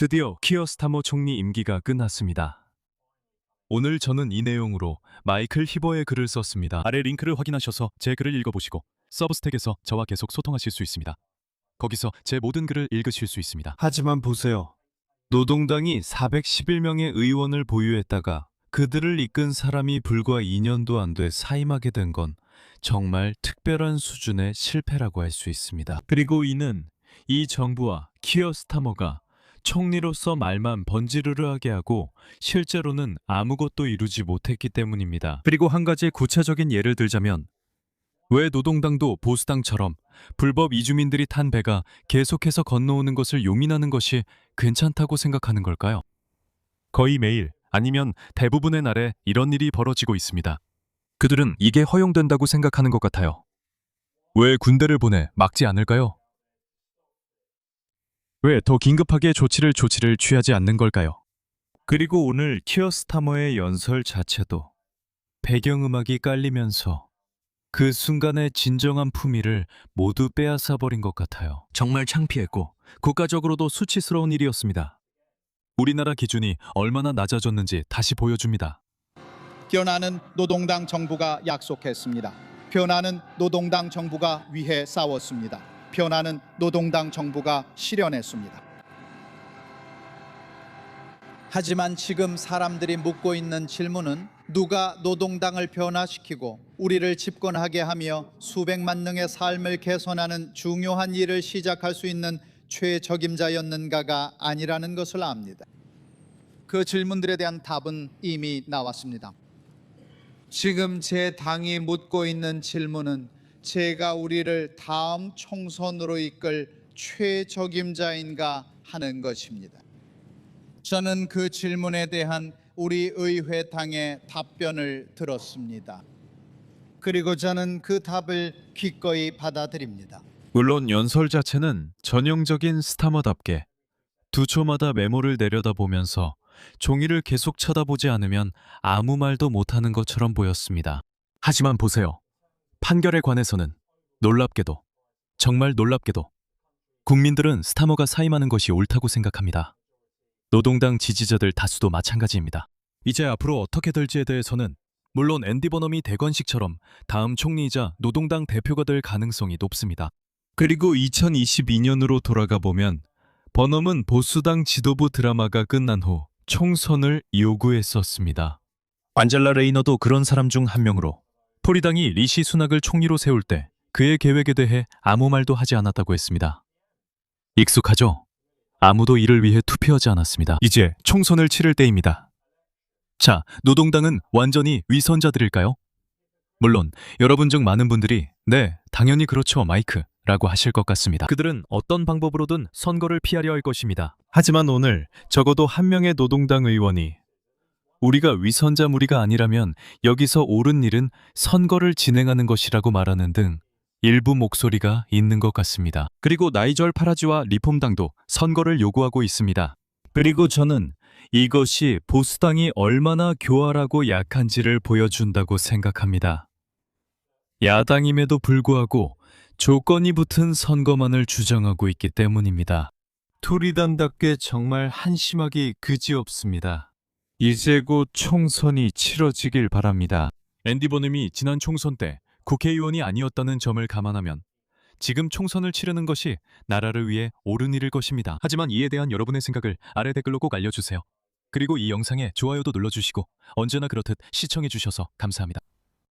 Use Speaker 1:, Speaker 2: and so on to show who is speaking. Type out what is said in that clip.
Speaker 1: 드디어 키어 스타머 총리 임기가 끝났습니다. 오늘 저는 이 내용으로 마이클 히버의 글을 썼습니다. 아래 링크를 확인하셔서 제 글을 읽어보시고 서브스택에서 저와 계속 소통하실 수 있습니다. 거기서 제 모든 글을 읽으실 수 있습니다. 하지만 보세요. 노동당이 411명의 의원을 보유했다가 그들을 이끈 사람이 불과 2년도 안 돼 사임하게 된 건 정말 특별한 수준의 실패라고 할 수 있습니다. 그리고 이는 이 정부와 키어 스타머가 총리로서 말만 번지르르하게 하고 실제로는 아무것도 이루지 못했기 때문입니다. 그리고 한 가지 구체적인 예를 들자면 왜 노동당도 보수당처럼 불법 이주민들이 탄 배가 계속해서 건너오는 것을 용인하는 것이 괜찮다고 생각하는 걸까요? 거의 매일 아니면 대부분의 날에 이런 일이 벌어지고 있습니다. 그들은 이게 허용된다고 생각하는 것 같아요. 왜 군대를 보내 막지 않을까요? 왜 더 긴급하게 조치를 취하지 않는 걸까요? 그리고 오늘 키어 스타머의 연설 자체도 배경음악이 깔리면서 그 순간의 진정한 품위를 모두 빼앗아 버린 것 같아요. 정말 창피했고 국가적으로도 수치스러운 일이었습니다. 우리나라 기준이 얼마나 낮아졌는지 다시 보여줍니다.
Speaker 2: 변화는 노동당 정부가 약속했습니다. 변화는 노동당 정부가 위해 싸웠습니다. 변화는 노동당 정부가 실현했습니다. 하지만 지금 사람들이 묻고 있는 질문은 누가 노동당을 변화시키고 우리를 집권하게 하며 수백만 명의 삶을 개선하는 중요한 일을 시작할 수 있는 최적임자였는가가 아니라는 것을 압니다. 그 질문들에 대한 답은 이미 나왔습니다. 지금 제 당이 묻고 있는 질문은 제가 우리를 다음 총선으로 이끌 최적임자인가 하는 것입니다. 저는 그 질문에 대한 우리 의회 당의 답변을 들었습니다. 그리고 저는 그 답을 기꺼이 받아들입니다.
Speaker 1: 물론 연설 자체는 전형적인 스타머답게 두 초마다 메모를 내려다보면서 종이를 계속 쳐다보지 않으면 아무 말도 못하는 것처럼 보였습니다. 하지만 보세요. 판결에 관해서는 놀랍게도, 정말 놀랍게도 국민들은 스타머가 사임하는 것이 옳다고 생각합니다. 노동당 지지자들 다수도 마찬가지입니다. 이제 앞으로 어떻게 될지에 대해서는 물론 앤디 버넘이 대건식처럼 다음 총리이자 노동당 대표가 될 가능성이 높습니다. 그리고 2022년으로 돌아가 보면 버넘은 보수당 지도부 드라마가 끝난 후 총선을 요구했었습니다. 안젤라 레이너도 그런 사람 중 한 명으로 토리당이 리시 수낙을 총리로 세울 때 그의 계획에 대해 아무 말도 하지 않았다고 했습니다. 익숙하죠? 아무도 이를 위해 투표하지 않았습니다. 이제 총선을 치를 때입니다. 자, 노동당은 완전히 위선자들일까요? 물론 여러분 중 많은 분들이 네, 당연히 그렇죠, 마이크 라고 하실 것 같습니다. 그들은 어떤 방법으로든 선거를 피하려 할 것입니다. 하지만 오늘 적어도 한 명의 노동당 의원이 우리가 위선자 무리가 아니라면 여기서 옳은 일은 선거를 진행하는 것이라고 말하는 등 일부 목소리가 있는 것 같습니다. 그리고 나이절 파라지와 리폼당도 선거를 요구하고 있습니다. 그리고 저는 이것이 보수당이 얼마나 교활하고 약한지를 보여준다고 생각합니다. 야당임에도 불구하고 조건이 붙은 선거만을 주장하고 있기 때문입니다. 토리당답게 정말 한심하기 그지없습니다. 이제 곧 총선이 치러지길 바랍니다. 앤디 버넘이 지난 총선 때 국회의원이 아니었다는 점을 감안하면 지금 총선을 치르는 것이 나라를 위해 옳은 일일 것입니다. 하지만 이에 대한 여러분의 생각을 아래 댓글로 꼭 알려주세요. 그리고 이 영상에 좋아요도 눌러주시고 언제나 그렇듯 시청해주셔서 감사합니다.